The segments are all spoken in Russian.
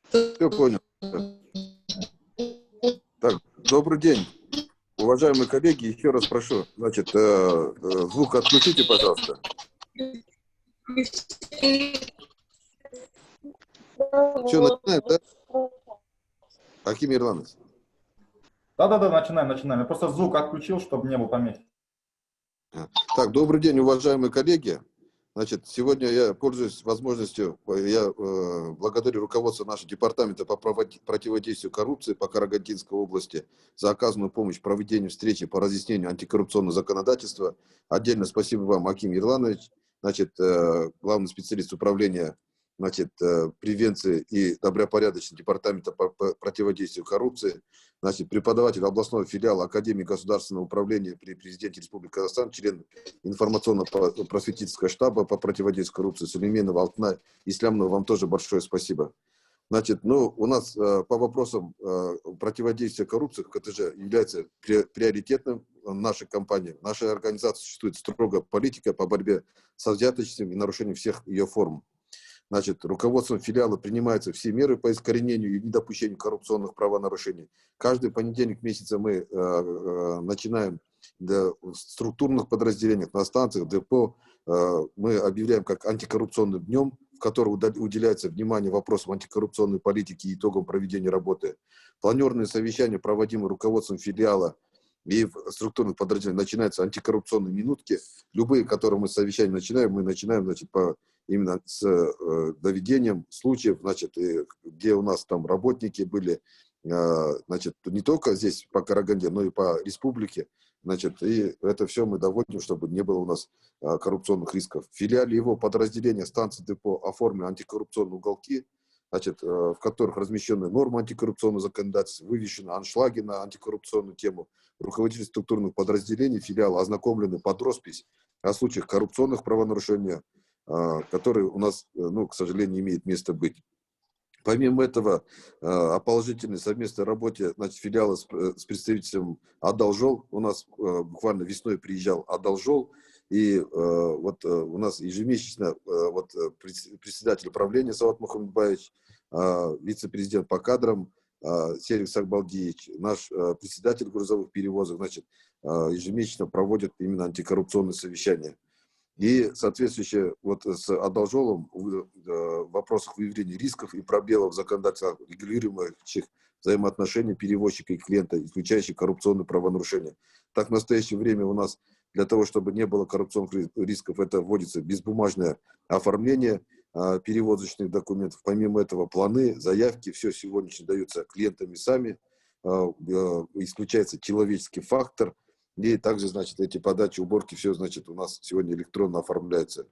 Все понял. Так, добрый день, уважаемые коллеги. Еще раз прошу, значит, звук отключите, пожалуйста. Что, начинаем, да? Аким Ирланович. Да-да-да, начинаем. Я просто звук отключил, чтобы не было помехи. Так, добрый день, уважаемые коллеги. Значит, сегодня я пользуюсь возможностью, я благодарю руководство нашего департамента по противодействию коррупции по Карагандинской области за оказанную помощь в проведении встречи по разъяснению антикоррупционного законодательства. Отдельно спасибо вам, Аким Ирланович, значит, главный специалист управления, значит, превенции и добропорядочности департамента по противодействию коррупции, значит, преподаватель областного филиала Академии государственного управления при президенте Республики Казахстан, член информационно-просветительского штаба по противодействию коррупции Сулейменова Алтынай Ислямовна, вам тоже большое спасибо. Значит, ну, у нас по вопросам противодействия коррупции КТЖ является приоритетным нашей компании. В нашей организации существует строгая политика по борьбе со взяточеством и нарушением всех ее форм. Значит, руководством филиала принимаются все меры по искоренению и недопущению коррупционных правонарушений. Каждый понедельник месяца мы начинаем в структурных подразделениях, на станциях, депо, мы объявляем как антикоррупционным днем, в котором уделяется внимание вопросам антикоррупционной политики и итогам проведения работы. Планерные совещания, проводимые руководством филиала и в структурных подразделениях, начинаются антикоррупционные минутки. Любые, которые мы совещания начинаем, значит, именно с доведением случаев, значит, где у нас там работники были, значит, не только здесь по Караганде, но и по республике, значит, и это все мы доводим, чтобы не было у нас коррупционных рисков. В филиале его подразделения станции депо оформлены антикоррупционные уголки, значит, в которых размещены нормы антикоррупционного законодательства, вывешены аншлаги на антикоррупционную тему. Руководители структурных подразделений филиала ознакомлены под роспись о случаях коррупционных правонарушений, который у нас, ну, к сожалению, не имеет места быть. Помимо этого, о положительной совместной работе, значит, филиала с представителем Адалжол, у нас буквально весной приезжал Адалжол, и вот у нас ежемесячно вот председатель правления Сауат Мухаммедбаевич, вице-президент по кадрам Серик Сакбалдиевич, наш председатель грузовых перевозок, значит, ежемесячно проводят именно антикоррупционные совещания. И соответствующее вот с Адалжолом в вопросах выявления рисков и пробелов в законодательстве, регулирующих взаимоотношения перевозчика и клиента, исключающих коррупционные правонарушения. Так, в настоящее время у нас для того, чтобы не было коррупционных рисков, это вводится безбумажное оформление перевозочных документов. Помимо этого, планы, заявки, все сегодня даются клиентами сами, исключается человеческий фактор. И также, значит, эти подачи, уборки, все, значит, у нас сегодня электронно оформляется.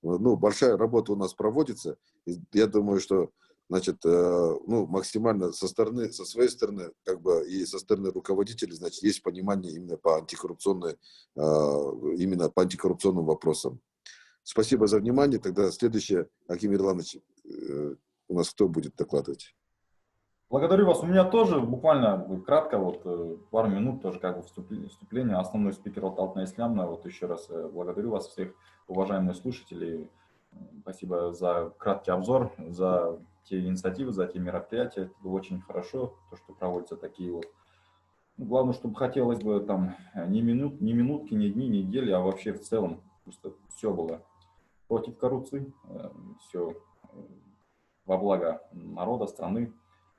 Ну, большая работа у нас проводится. И я думаю, что, значит, ну, максимально со своей стороны, как бы, и со стороны руководителей, значит, есть понимание именно по антикоррупционным вопросам. Спасибо за внимание. Тогда следующее, Аким Ирланович, у нас кто будет докладывать? Благодарю вас. У меня тоже буквально кратко, вот пару минут тоже как бы вступление. Основной спикер вот Алтынай Ислямовна. Вот еще раз благодарю вас всех, уважаемые слушатели. Спасибо за краткий обзор, за те инициативы, за те мероприятия. Это было очень хорошо, то, что проводятся такие вот. Главное, чтобы хотелось бы там ни минутки, ни дни, ни недели, а вообще в целом просто все было против коррупции, все во благо народа, страны.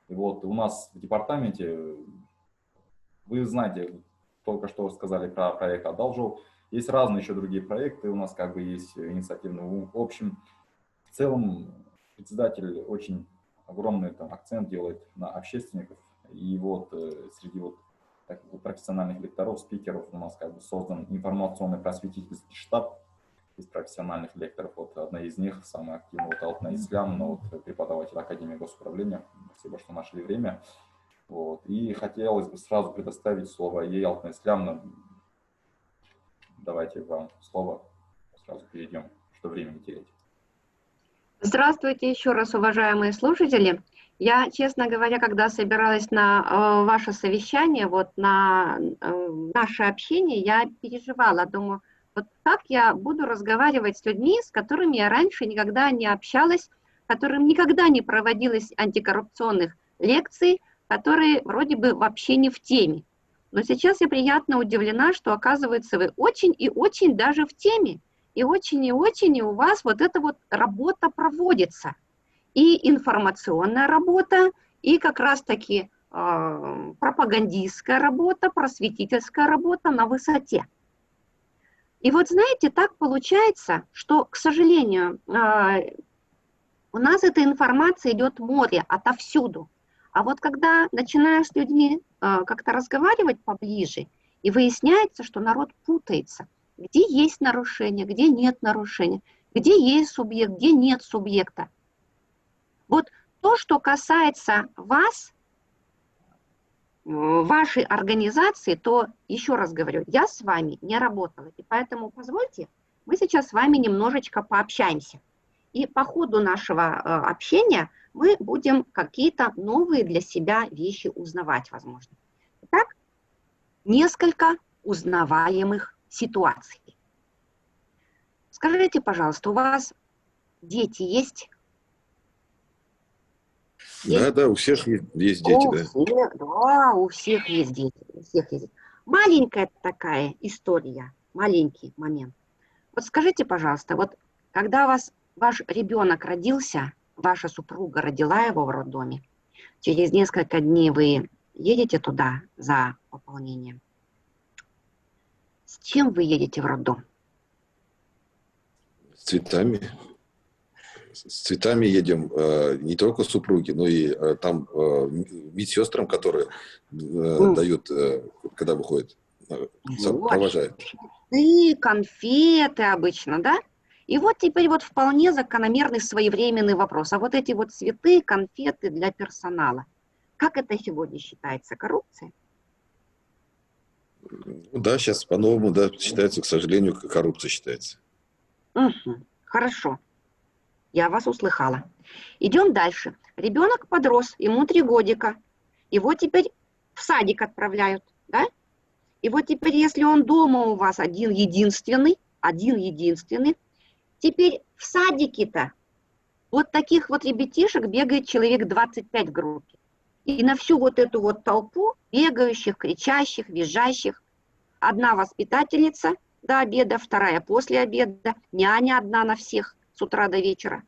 И вот у нас в департаменте, вы знаете, только что сказали про проект «Адалжол». Есть разные еще другие проекты, у нас как бы есть инициативные. В общем, в целом председатель очень огромный там акцент делает на общественников. И вот среди вот таких профессиональных лекторов, спикеров у нас как бы создан информационно-просветительский штаб из профессиональных лекторов. Вот одна из них, самая активная, вот Алтынай Ислямовна, вот, преподаватель Академии госуправления. Спасибо, что нашли время. Вот. И хотелось бы сразу предоставить слово ей, Алтынай Ислямовна. Давайте вам слово. Сразу перейдем, что время не терять. Здравствуйте еще раз, уважаемые слушатели. Я, честно говоря, когда собиралась на ваше совещание, вот на наше общение, я переживала, думаю, вот как я буду разговаривать с людьми, с которыми я раньше никогда не общалась которым никогда не проводилось антикоррупционных лекций, которые вроде бы вообще не в теме. Но сейчас я приятно удивлена, что, оказывается, вы очень и очень даже в теме. И очень у вас вот эта вот работа проводится. И информационная работа, и как раз-таки пропагандистская работа, просветительская работа на высоте. И вот знаете, так получается, что, к сожалению, у нас эта информация идет море отовсюду. А вот когда начинаешь с людьми как-то разговаривать поближе, и выясняется, что народ путается, где есть нарушение, где нет нарушения, где есть субъект, где нет субъекта. Вот то, что касается вас, вашей организации, то, еще раз говорю, я с вами не работала. И поэтому позвольте, мы сейчас с вами немножечко пообщаемся. И по ходу нашего общения мы будем какие-то новые для себя вещи узнавать, возможно. Итак, несколько узнаваемых ситуаций. Скажите, пожалуйста, у вас дети есть? Да, у всех есть дети, да. Да, у всех есть дети. У всех есть. Маленькая такая история, маленький момент. Вот скажите, пожалуйста, вот когда ваш ребенок родился, ваша супруга родила его в роддоме, через несколько дней вы едете туда за пополнением. С чем вы едете в роддом? С цветами. С цветами едем не только супруги, но и там медсестрам, которые дают, когда выходят, провожают. И конфеты обычно, да? И вот теперь вот вполне закономерный своевременный вопрос. А вот эти вот цветы, конфеты для персонала, как это сегодня считается? Коррупция? Да, сейчас по-новому, да, считается, к сожалению, коррупция считается. Угу, хорошо. Я вас услыхала. Идем дальше. Ребенок подрос, ему 3 годика. Его теперь в садик отправляют, да? И вот теперь, если он дома у вас один-единственный, теперь в садике-то вот таких вот ребятишек бегает человек 25 в группе. И на всю вот эту вот толпу бегающих, кричащих, визжащих, одна воспитательница до обеда, вторая после обеда, няня одна на всех с утра до вечера.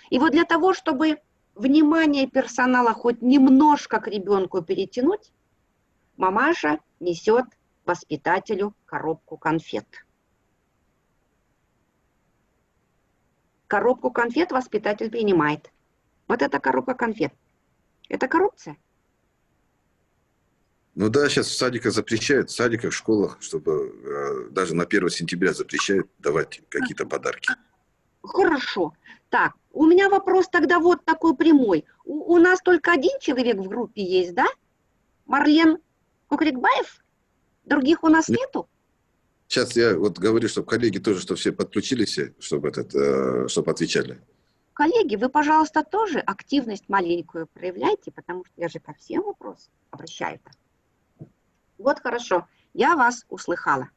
И вот для того, чтобы внимание персонала хоть немножко к ребенку перетянуть, мамаша несет воспитателю коробку конфет. Коробку конфет воспитатель принимает. Вот эта коробка конфет. Это коррупция? Ну да, сейчас в садиках запрещают, в садиках, в школах, чтобы даже на 1 сентября запрещают давать какие-то подарки. Хорошо. Так, у меня вопрос тогда вот такой прямой. У нас только один человек в группе есть, да? Марлен Кукрикбаев? Других у нас нету? Сейчас я вот говорю, чтобы коллеги тоже, чтобы все подключились, чтобы, чтобы отвечали. Коллеги, вы, пожалуйста, тоже активность маленькую проявляйте, потому что я же ко всем вопросам обращаюсь. Вот хорошо, я вас услыхала.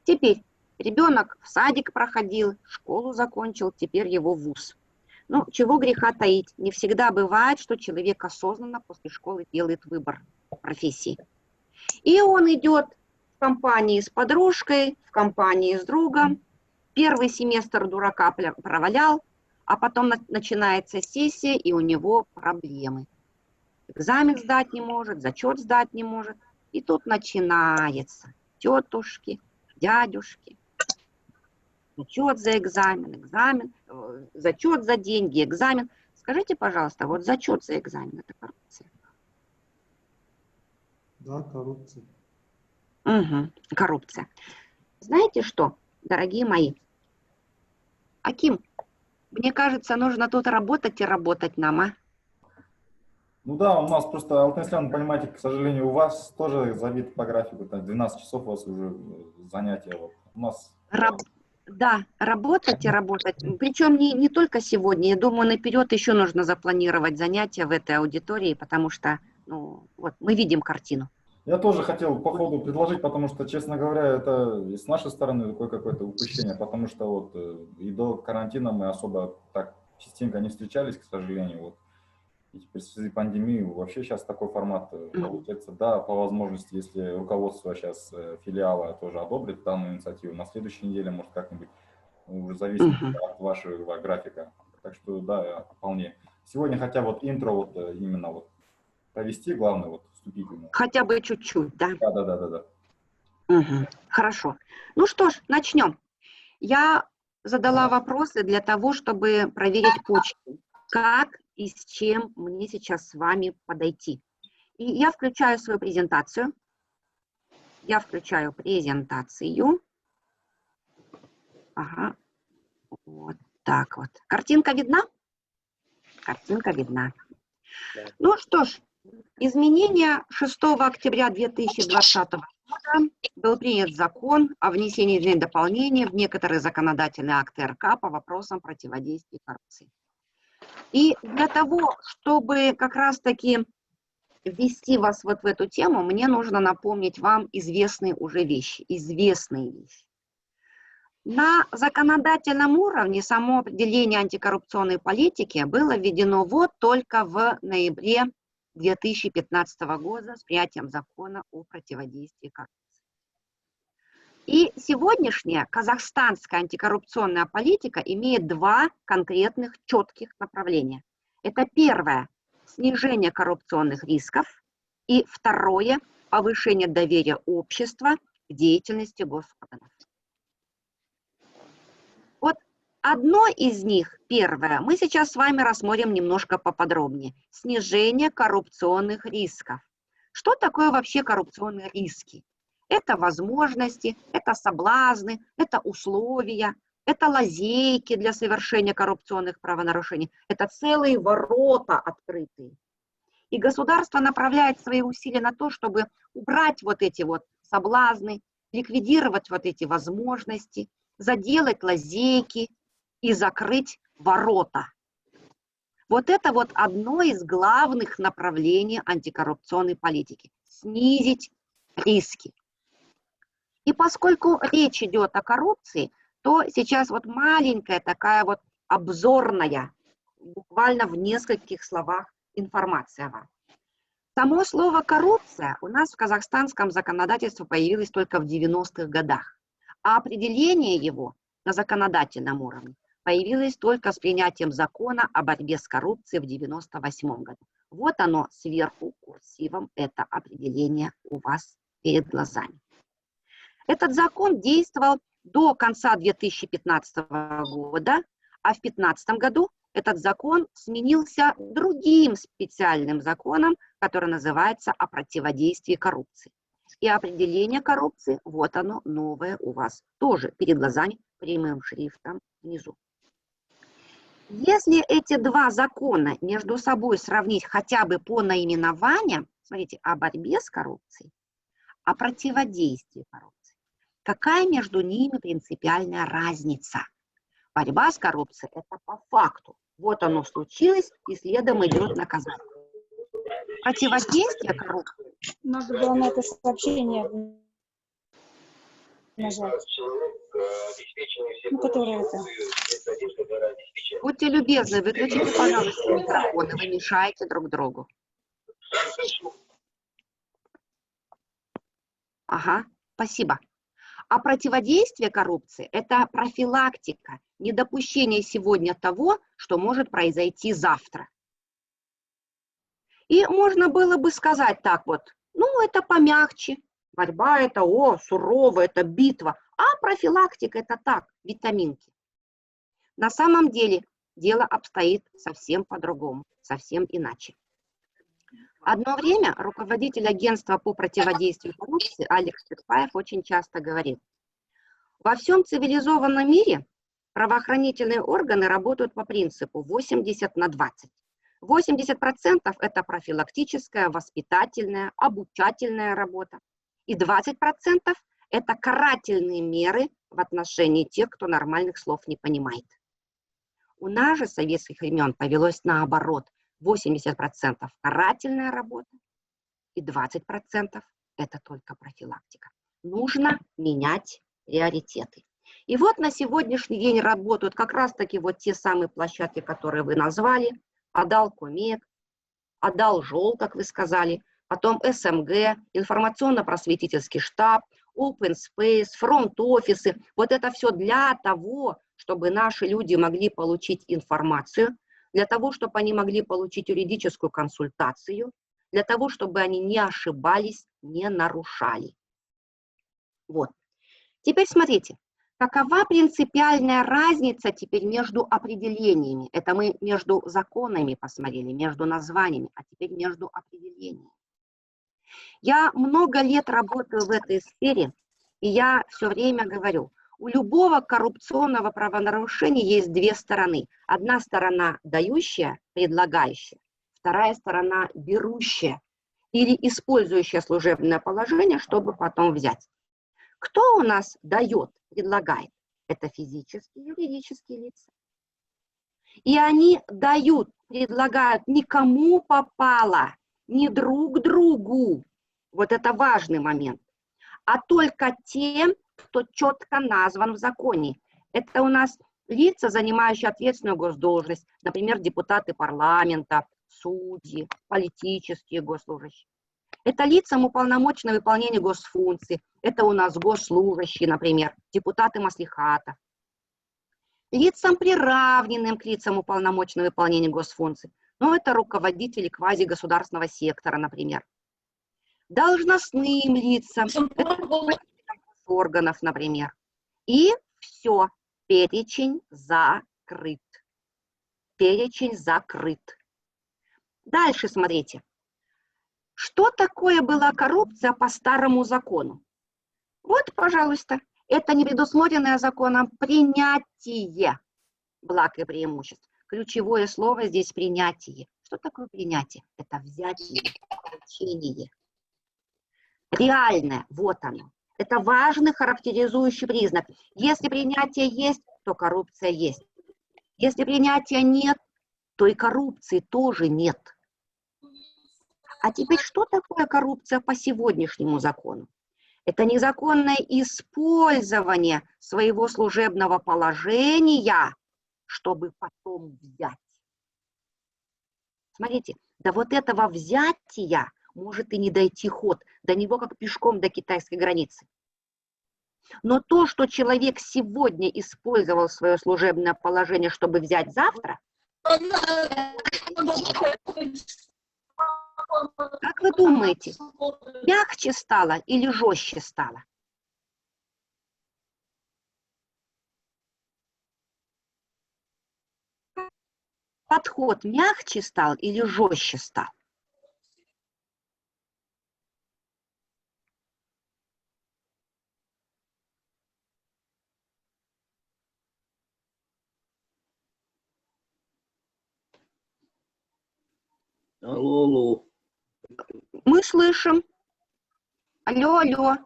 Теперь ребенок в садик проходил, школу закончил, теперь его вуз. Ну, чего греха таить, не всегда бывает, что человек осознанно после школы делает выбор профессии. И он идет в компании с подружкой, в компании с другом. Первый семестр дурака провалял, а потом начинается сессия, и у него проблемы. Экзамен сдать не может, зачет сдать не может. И тут начинается тетушки, дядюшки. Зачет за экзамен, зачет за деньги, экзамен. Скажите, пожалуйста, вот зачет за экзамен – это коррупция? Да, коррупция. Угу, коррупция. Знаете что, дорогие мои? Аким, мне кажется, нужно тут работать и работать нам, а? Ну да, у нас просто, Алтын Ислямовна, понимаете, к сожалению, у вас тоже забит по графику, там 12 часов у вас уже занятия. Вот. У нас... Да, работать и работать. Причем не только сегодня. Я думаю, наперед еще нужно запланировать занятия в этой аудитории, потому что ну, вот, мы видим картину. Я тоже хотел по ходу предложить, потому что, честно говоря, это и с нашей стороны такое какое-то упущение, потому что вот и до карантина мы особо так частенько не встречались, к сожалению. Вот. И теперь в связи с пандемией вообще сейчас такой формат получается. Да, по возможности, если руководство сейчас филиала тоже одобрит данную инициативу, на следующей неделе, может, как-нибудь, уже зависит от вашего графика. Так что, да, вполне. Сегодня хотя вот интро, вот именно вот провести, главное, вот вступительно. Хотя бы чуть-чуть, да? Да. Хорошо. Ну что ж, начнем. Я задала вопросы для того, чтобы проверить почту, как и с чем мне сейчас с вами подойти. И я включаю свою презентацию. Ага, вот так вот. Картинка видна? Картинка видна. Ну что ж, изменения 6 октября 2020 года был принят закон о внесении изменений и дополнений в некоторые законодательные акты РК по вопросам противодействия коррупции. И для того, чтобы как раз-таки ввести вас вот в эту тему, мне нужно напомнить вам известные вещи. На законодательном уровне само определение антикоррупционной политики было введено вот только в ноябре 2015 года с принятием закона о противодействии коррупции. И сегодняшняя казахстанская антикоррупционная политика имеет два конкретных четких направления. Это первое – снижение коррупционных рисков, и второе – повышение доверия общества к деятельности госорганов. Вот одно из них, первое, мы сейчас с вами рассмотрим немножко поподробнее. Снижение коррупционных рисков. Что такое вообще коррупционные риски? Это возможности, это соблазны, это условия, это лазейки для совершения коррупционных правонарушений. Это целые ворота открытые. И государство направляет свои усилия на то, чтобы убрать вот эти вот соблазны, ликвидировать вот эти возможности, заделать лазейки и закрыть ворота. Вот это вот одно из главных направлений антикоррупционной политики – снизить риски. И поскольку речь идет о коррупции, то сейчас вот маленькая такая вот обзорная, буквально в нескольких словах информация о вас. Само слово «коррупция» у нас в казахстанском законодательстве появилось только в 90-х годах, а определение его на законодательном уровне появилось только с принятием закона о борьбе с коррупцией в 1998 году. Вот оно сверху курсивом, это определение у вас перед глазами. Этот закон действовал до конца 2015 года, а в 2015 году этот закон сменился другим специальным законом, который называется «О противодействии коррупции». И определение коррупции, вот оно, новое у вас тоже перед глазами прямым шрифтом внизу. Если эти два закона между собой сравнить хотя бы по наименованиям, смотрите, о борьбе с коррупцией, о противодействии коррупции, какая между ними принципиальная разница? Борьба с коррупцией – это по факту. Вот оно случилось, и следом идет наказание. Противодействие коррупции. Надо было на это сообщение нажать. Ну, которое это. Будьте любезны, выключите, пожалуйста, микрофоны, вы мешаете друг другу. Ага, спасибо. А противодействие коррупции – это профилактика, недопущение сегодня того, что может произойти завтра. И можно было бы сказать так вот, ну, это помягче, борьба – это, сурово, это битва, а профилактика – это так, витаминки. На самом деле дело обстоит совсем по-другому, совсем иначе. Одно время руководитель агентства по противодействию коррупции Алекс Петпаев очень часто говорит: во всем цивилизованном мире правоохранительные органы работают по принципу 80/20. 80% это профилактическая, воспитательная, обучательная работа. И 20% это карательные меры в отношении тех, кто нормальных слов не понимает. У нас же с советских времен повелось наоборот. 80% карательная работа и 20% это только профилактика. Нужно менять приоритеты. И вот на сегодняшний день работают как раз-таки вот те самые площадки, которые вы назвали. Адалкомед, Адалжол, как вы сказали, потом СМГ, информационно-просветительский штаб, Open Space, фронт-офисы. Вот это все для того, чтобы наши люди могли получить информацию, для того, чтобы они могли получить юридическую консультацию, для того, чтобы они не ошибались, не нарушали. Вот. Теперь смотрите, какова принципиальная разница теперь между определениями? Это мы между законами посмотрели, между названиями, а теперь между определениями. Я много лет работаю в этой сфере, и я все время говорю, у любого коррупционного правонарушения есть две стороны. Одна сторона дающая, предлагающая, вторая сторона берущая или использующая служебное положение, чтобы потом взять. Кто у нас дает, предлагает? Это физические, юридические лица. И они дают, предлагают не кому попало, не друг другу. Вот это важный момент. А только тем, кто четко назван в законе. Это у нас лица, занимающие ответственную госдолжность, например, депутаты парламента, судьи, политические госслужащие. Это лицам уполномоченным выполнению госфункций. Это у нас госслужащие, например, депутаты маслихатов. Лицам, приравненным к лицам уполномоченным выполнению госфункций. Ну, это руководители квазигосударственного сектора, например. Должностным лицам, это органов, например. И все, перечень закрыт. Перечень закрыт. Дальше смотрите. Что такое была коррупция по старому закону? Вот, пожалуйста, это не предусмотренное законом принятие благ и преимуществ. Ключевое слово здесь принятие. Что такое принятие? Это взятие, получение. Реальное, вот оно. Это важный характеризующий признак. Если принятие есть, то коррупция есть. Если принятия нет, то и коррупции тоже нет. А теперь что такое коррупция по сегодняшнему закону? Это незаконное использование своего служебного положения, чтобы потом взять. Смотрите, до вот этого взятия может и не дойти ход, до него как пешком до китайской границы. Но то, что человек сегодня использовал свое служебное положение, чтобы взять завтра, как вы думаете, мягче стало или жестче стало? Подход мягче стал или жестче стал? Алло, алло. Мы слышим. Алло, алло.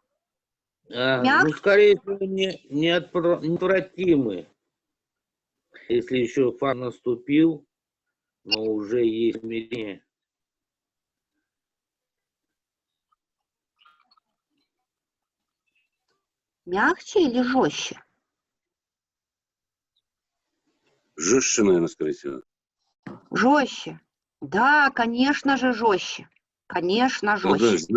Ну, скорее всего, неотвратимы. Если еще факт наступил, но уже есть смирение. Мягче или жестче? Жестче, наверное, скорее всего. Жестче. Да, конечно же, жестче. Конечно, жестче.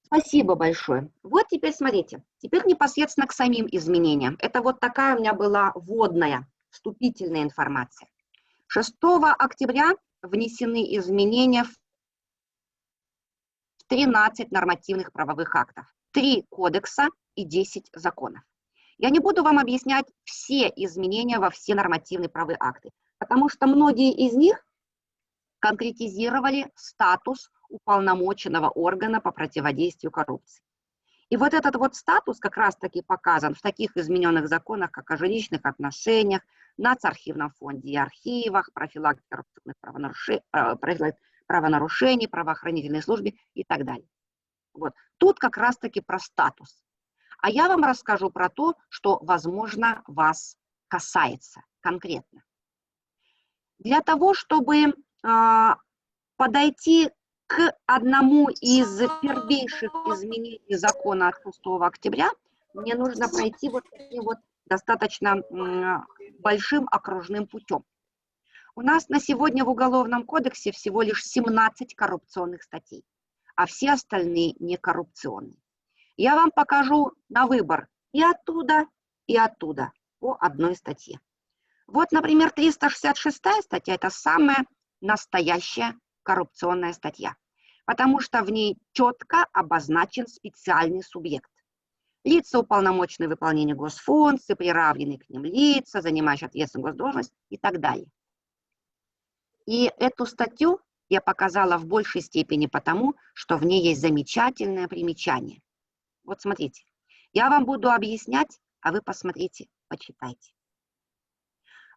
Спасибо большое. Вот теперь смотрите. Теперь непосредственно к самим изменениям. Это вот такая у меня была вводная, вступительная информация. 6 октября внесены изменения в 13 нормативных правовых актов, 3 кодекса и 10 законов. Я не буду вам объяснять все изменения во все нормативные правовые акты, потому что многие из них конкретизировали статус уполномоченного органа по противодействию коррупции. И вот этот вот статус как раз-таки показан в таких измененных законах, как о жилищных отношениях, Нацархивном фонде и архивах, профилактике коррупционных правонарушений, правоохранительной службе и так далее. Вот. Тут как раз-таки про статус. А я вам расскажу про то, что, возможно, вас касается конкретно. Для того, чтобы подойти к одному из первейших изменений закона от 6 октября мне нужно пройти вот таким вот достаточно большим окружным путем. У нас на сегодня в Уголовном кодексе всего лишь 17 коррупционных статей, а все остальные не коррупционные. Я вам покажу на выбор и оттуда по одной статье. Вот, например, 366 статья – это самая настоящая коррупционная статья, потому что в ней четко обозначен специальный субъект. Лица, уполномоченные в выполнении госфункций, приравненные к ним лица, занимающие ответственную госдолжность и так далее. И эту статью я показала в большей степени потому, что в ней есть замечательное примечание. Вот смотрите, я вам буду объяснять, а вы посмотрите, почитайте.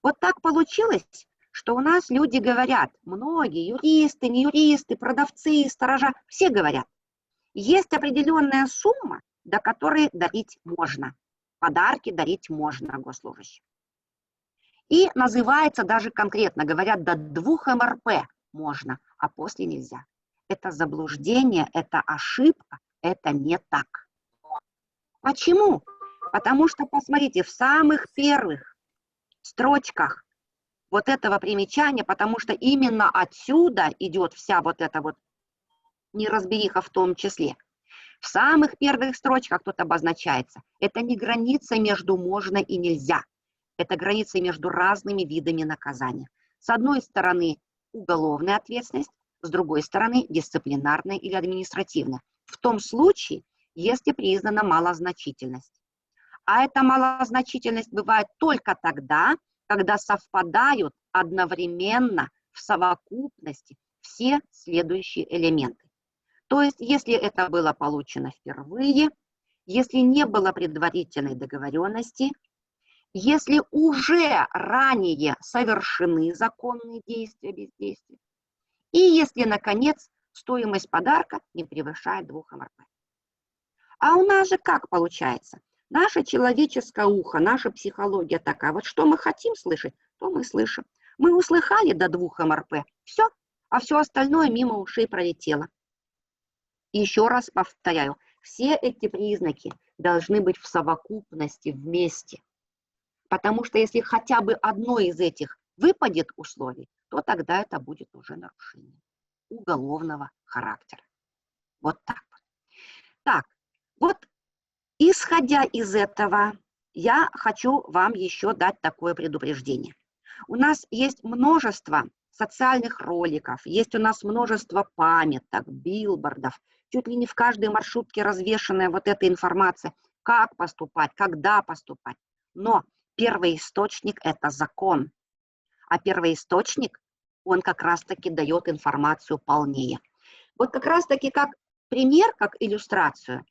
Вот так получилось, что у нас люди говорят, многие юристы, не юристы, продавцы, сторожа, все говорят, есть определенная сумма, до которой дарить можно, подарки дарить можно госслужащим. И называется даже конкретно, говорят, до 2 МРП можно, а после нельзя. Это заблуждение, это ошибка, это не так. Почему? Потому что, посмотрите, в самых первых строчках вот этого примечания, потому что именно отсюда идет вся вот эта вот неразбериха в том числе. В самых первых строчках тут обозначается, это не граница между можно и нельзя, это граница между разными видами наказания. С одной стороны уголовная ответственность, с другой стороны дисциплинарная или административная. В том случае, если признана малозначительность. А эта малозначительность бывает только тогда, когда совпадают одновременно в совокупности все следующие элементы. То есть, если это было получено впервые, если не было предварительной договоренности, если уже ранее совершены законные действия, бездействия, и если, наконец, стоимость подарка не превышает 2 МРП. А у нас же как получается? Наше человеческое ухо, наша психология такая, вот что мы хотим слышать, то мы слышим. Мы услыхали до 2 МРП, все, а все остальное мимо ушей пролетело. И еще раз повторяю, все эти признаки должны быть в совокупности, вместе. Потому что если хотя бы одно из этих выпадет условий, то тогда это будет уже нарушение уголовного характера. Вот так. Так, вот исходя из этого, я хочу вам еще дать такое предупреждение. У нас есть множество социальных роликов, есть у нас множество памяток, билбордов, чуть ли не в каждой маршрутке развешенная вот эта информация, как поступать, когда поступать. Но первоисточник – это закон. А первоисточник, он как раз-таки дает информацию полнее. Вот как раз-таки как пример, как иллюстрацию,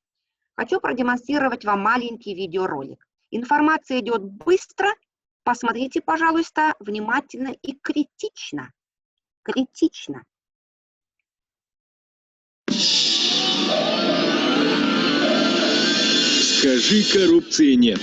хочу продемонстрировать вам маленький видеоролик. Информация идет быстро, посмотрите, пожалуйста, внимательно и критично. Критично. Скажи, коррупции нет.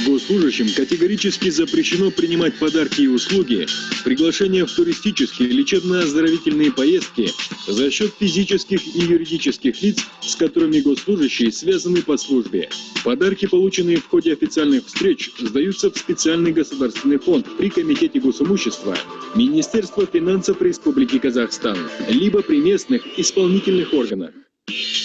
Госслужащим категорически запрещено принимать подарки и услуги, приглашения в туристические, лечебно-оздоровительные поездки за счет физических и юридических лиц, с которыми госслужащие связаны по службе. Подарки, полученные в ходе официальных встреч, сдаются в специальный государственный фонд при Комитете госимущества Министерства финансов Республики Казахстан, либо при местных исполнительных органах.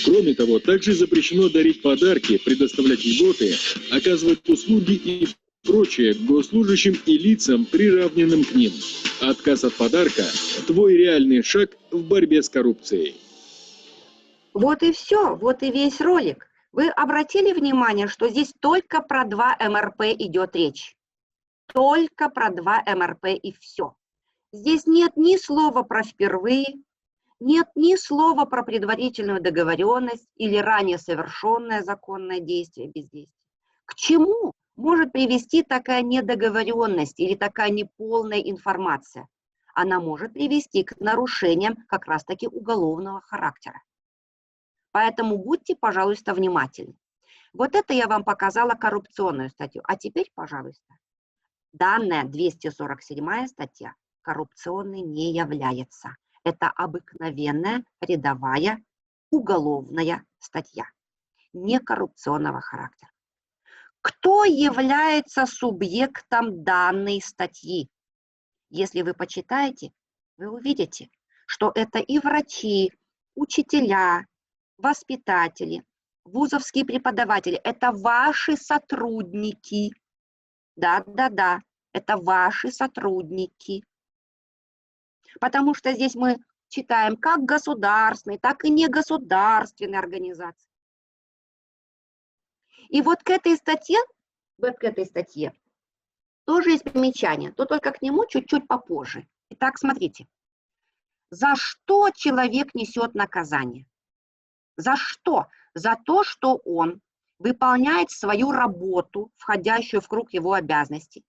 Кроме того, также запрещено дарить подарки, предоставлять льготы, оказывать услуги и прочее госслужащим и лицам, приравненным к ним. Отказ от подарка – твой реальный шаг в борьбе с коррупцией. Вот и все, вот и весь ролик. Вы обратили внимание, что здесь только про 2 МРП идет речь? Только про 2 МРП и все. Здесь нет ни слова про впервые, нет ни слова про предварительную договоренность или ранее совершенное законное действие, бездействие. К чему может привести такая недоговоренность или такая неполная информация? Она может привести к нарушениям как раз-таки уголовного характера. Поэтому будьте, пожалуйста, внимательны. Вот это я вам показала коррупционную статью. А теперь, пожалуйста, данная 247 статья коррупционной не является. Это обыкновенная рядовая уголовная статья, не коррупционного характера. Кто является субъектом данной статьи? Если вы почитаете, вы увидите, что это и врачи, учителя, воспитатели, вузовские преподаватели. Это ваши сотрудники. Да, это ваши сотрудники. Потому что здесь мы читаем как государственные, так и негосударственные организации. И вот к этой статье тоже есть примечание, то только к нему чуть-чуть попозже. Итак, смотрите. За что человек несет наказание? За что? За то, что он выполняет свою работу, входящую в круг его обязанностей,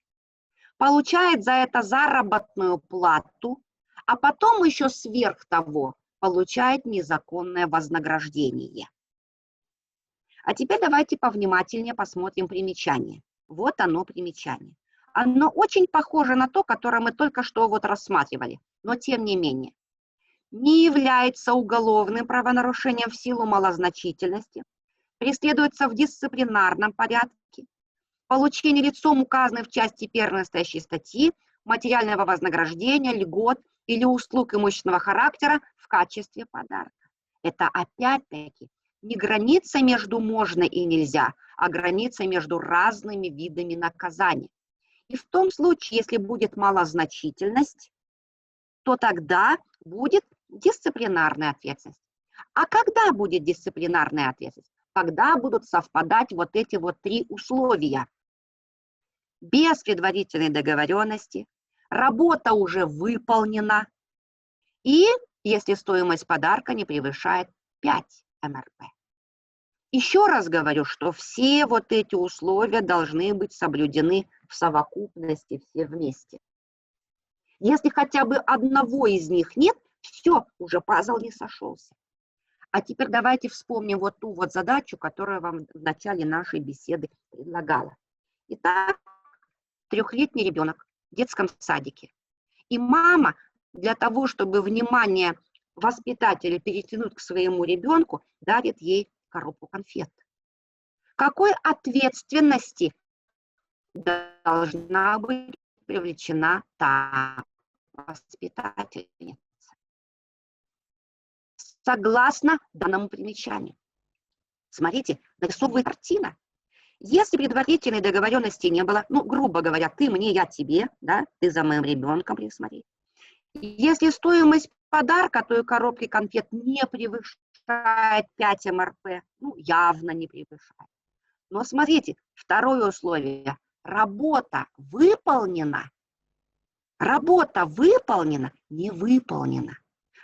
получает за это заработную плату, а потом еще сверх того получает незаконное вознаграждение. А теперь давайте повнимательнее посмотрим примечание. Вот оно примечание. Оно очень похоже на то, которое мы только что вот рассматривали, но тем не менее. Не является уголовным правонарушением в силу малозначительности, преследуется в дисциплинарном порядке, получение лицом, указанной в части 1 настоящей статьи, материального вознаграждения, льгот или услуг имущественного характера в качестве подарка. Это опять-таки не граница между можно и нельзя, а граница между разными видами наказания. И в том случае, если будет малозначительность, то тогда будет дисциплинарная ответственность. А когда будет дисциплинарная ответственность? Когда будут совпадать вот эти вот три условия. Без предварительной договоренности, работа уже выполнена, и если стоимость подарка не превышает 5 МРП. Еще раз говорю, что все вот эти условия должны быть соблюдены в совокупности, все вместе. Если хотя бы одного из них нет, все, уже пазл не сошелся. А теперь давайте вспомним вот ту вот задачу, которую я вам в начале нашей беседы предлагала. Итак, 3-летний ребенок в детском садике. И мама для того, чтобы внимание воспитателя перетянуть к своему ребенку, дарит ей коробку конфет. Какой ответственности должна быть привлечена та воспитательница? Согласно данному примечанию. Смотрите, нарисовывает картина. Если предварительной договоренности не было, ну, грубо говоря, ты мне, я тебе, да, ты за моим ребенком присмотри. Если стоимость подарка той коробки конфет не превышает 5 МРП, ну, явно не превышает. Но смотрите, второе условие. Работа выполнена. Работа выполнена, не выполнена.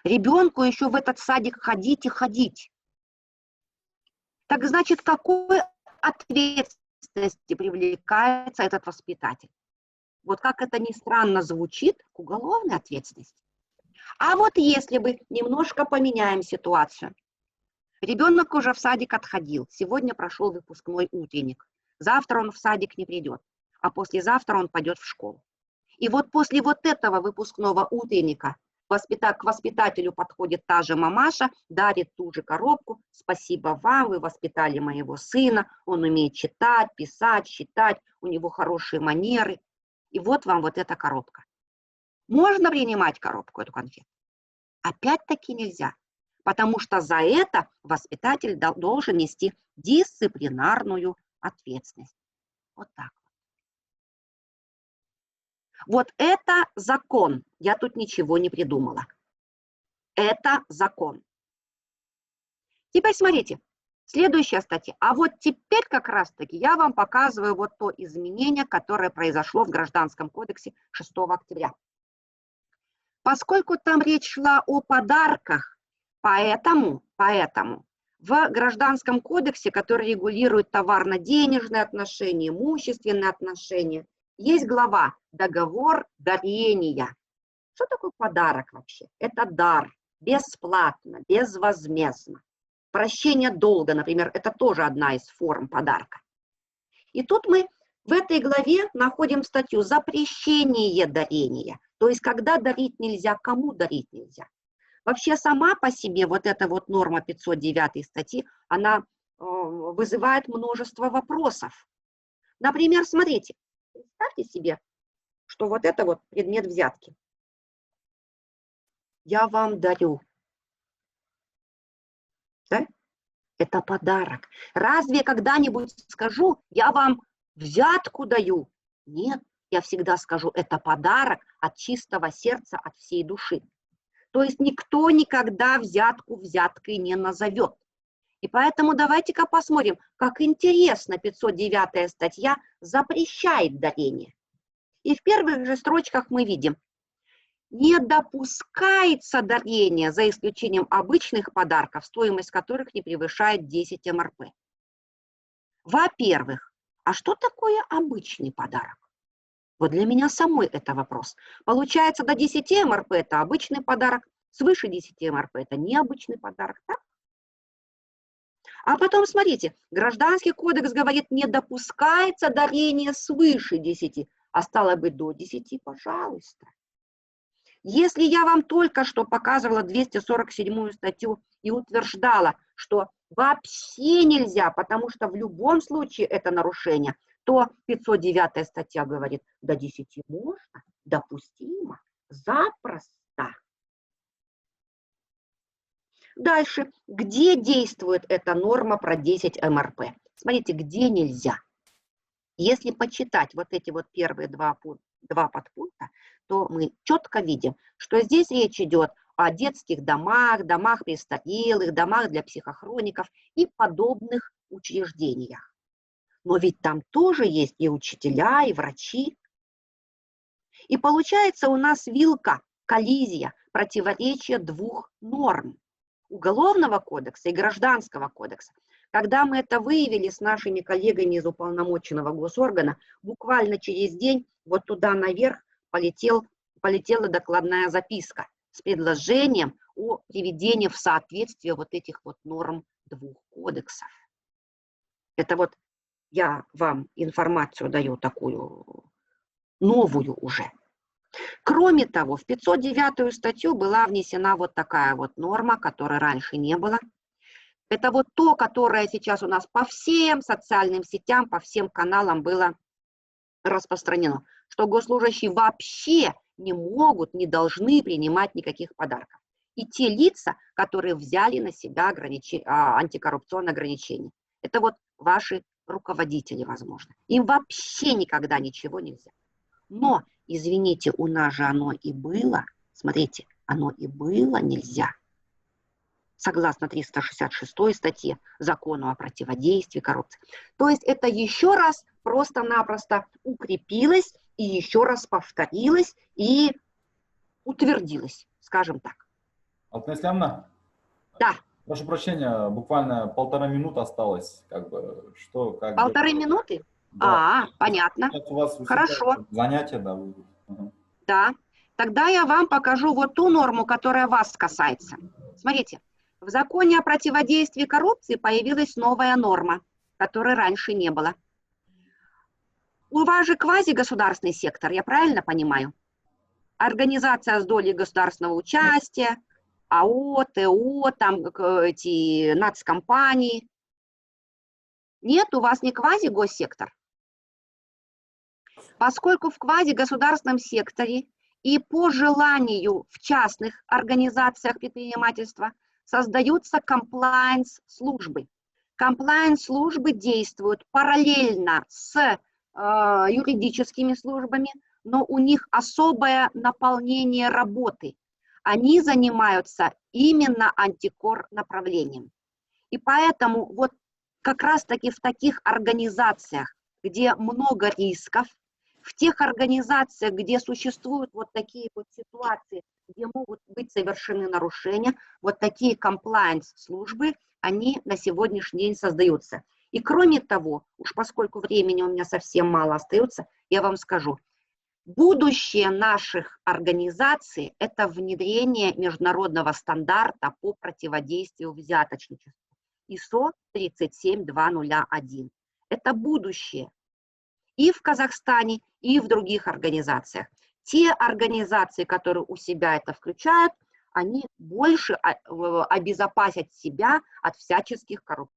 Ребенку еще в этот садик ходить и ходить. Так значит, какой ответственности привлекается этот воспитатель? Вот как это ни странно звучит, к уголовной ответственности. А вот если бы немножко поменяем ситуацию. Ребенок уже в садик отходил, сегодня прошел выпускной утренник. Завтра он в садик не придет, а послезавтра он пойдет в школу. И вот после вот этого выпускного утренника к воспитателю подходит та же мамаша, дарит ту же коробку. Спасибо вам, вы воспитали моего сына, он умеет читать, писать, считать, у него хорошие манеры. И вот вам вот эта коробка. Можно принимать коробку, эту конфету? Опять-таки нельзя, потому что за это воспитатель должен нести дисциплинарную ответственность. Вот так. Вот это закон. Я тут ничего не придумала. Это закон. Теперь смотрите. Следующая статья. А вот теперь как раз-таки я вам показываю вот то изменение, которое произошло в Гражданском кодексе 6 октября. Поскольку там речь шла о подарках, поэтому в Гражданском кодексе, который регулирует товарно-денежные отношения, имущественные отношения, есть глава «Договор дарения». Что такое подарок вообще? Это дар, бесплатно, безвозмездно. Прощение долга, например, это тоже одна из форм подарка. И тут мы в этой главе находим статью «Запрещение дарения». То есть, когда дарить нельзя, кому дарить нельзя? Вообще сама по себе вот эта вот норма 509 статьи, она вызывает множество вопросов. Например, смотрите, представьте себе, что вот это вот предмет взятки. Я вам дарю. Да? Это подарок. Разве когда-нибудь скажу, я вам взятку даю? Нет, я всегда скажу, это подарок от чистого сердца, от всей души. То есть никто никогда взятку взяткой не назовет. И поэтому давайте-ка посмотрим, как интересно 509 статья запрещает дарение. И в первых же строчках мы видим, не допускается дарение за исключением обычных подарков, стоимость которых не превышает 10 МРП. Во-первых, а что такое обычный подарок? Вот для меня самой это вопрос. Получается, до 10 МРП это обычный подарок, свыше 10 МРП это необычный подарок, так? А потом, смотрите, Гражданский кодекс говорит, не допускается дарение свыше 10, а стало быть до 10, пожалуйста. Если я вам только что показывала 247 статью и утверждала, что вообще нельзя, потому что в любом случае это нарушение, то 509 статья говорит, до 10 можно, допустимо, запросто. Дальше, где действует эта норма про 10 МРП? Смотрите, где нельзя. Если почитать вот эти вот первые два подпункта, то мы четко видим, что здесь речь идет о детских домах, домах престарелых, домах для психохроников и подобных учреждениях. Но ведь там тоже есть и учителя, и врачи. И получается у нас вилка, коллизия, противоречие двух норм. Уголовного кодекса и Гражданского кодекса. Когда мы это выявили с нашими коллегами из уполномоченного госоргана, буквально через день вот туда наверх полетела докладная записка с предложением о приведении в соответствие вот этих вот норм двух кодексов. Это вот я вам информацию даю такую новую уже. Кроме того, в 509 статью была внесена вот такая вот норма, которой раньше не было. Это вот то, которое сейчас у нас по всем социальным сетям, по всем каналам было распространено, что госслужащие вообще не могут, не должны принимать никаких подарков. И те лица, которые взяли на себя антикоррупционные ограничения, это вот ваши руководители, возможно. Им вообще никогда ничего нельзя. Но, извините, у нас же оно и было, смотрите, оно и было нельзя. Согласно 366 статье Закона о противодействии коррупции. То есть это еще раз просто-напросто укрепилось и еще раз повторилось и утвердилось, скажем так. Алтынай Ислямовна? Да. Прошу прощения, буквально 1,5 минуты осталось. Что, как 1,5 минуты? Да. Понятно. У вас Хорошо. Занятия, да. Угу. Да. Тогда я вам покажу вот ту норму, которая вас касается. Смотрите, в Законе о противодействии коррупции появилась новая норма, которой раньше не было. У вас же квазигосударственный сектор, я правильно понимаю? Организация с долей государственного участия, АО, ТО, там эти нацкомпании. Нет, у вас не квазигоссектор. Поскольку в квазигосударственном секторе и по желанию в частных организациях предпринимательства создаются комплаенс-службы. Комплаенс-службы действуют параллельно с юридическими службами, но у них особое наполнение работы. Они занимаются именно антикор направлением. И поэтому вот как раз-таки в таких организациях, где много рисков, в тех организациях, где существуют вот такие вот ситуации, где могут быть совершены нарушения, вот такие комплаенс-службы, они на сегодняшний день создаются. И кроме того, уж поскольку времени у меня совсем мало остается, я вам скажу, будущее наших организаций – это внедрение международного стандарта по противодействию взяточничеству. ISO 37201. Это будущее. И в Казахстане, и в других организациях. Те организации, которые у себя это включают, они больше обезопасят себя от всяческих коррупций.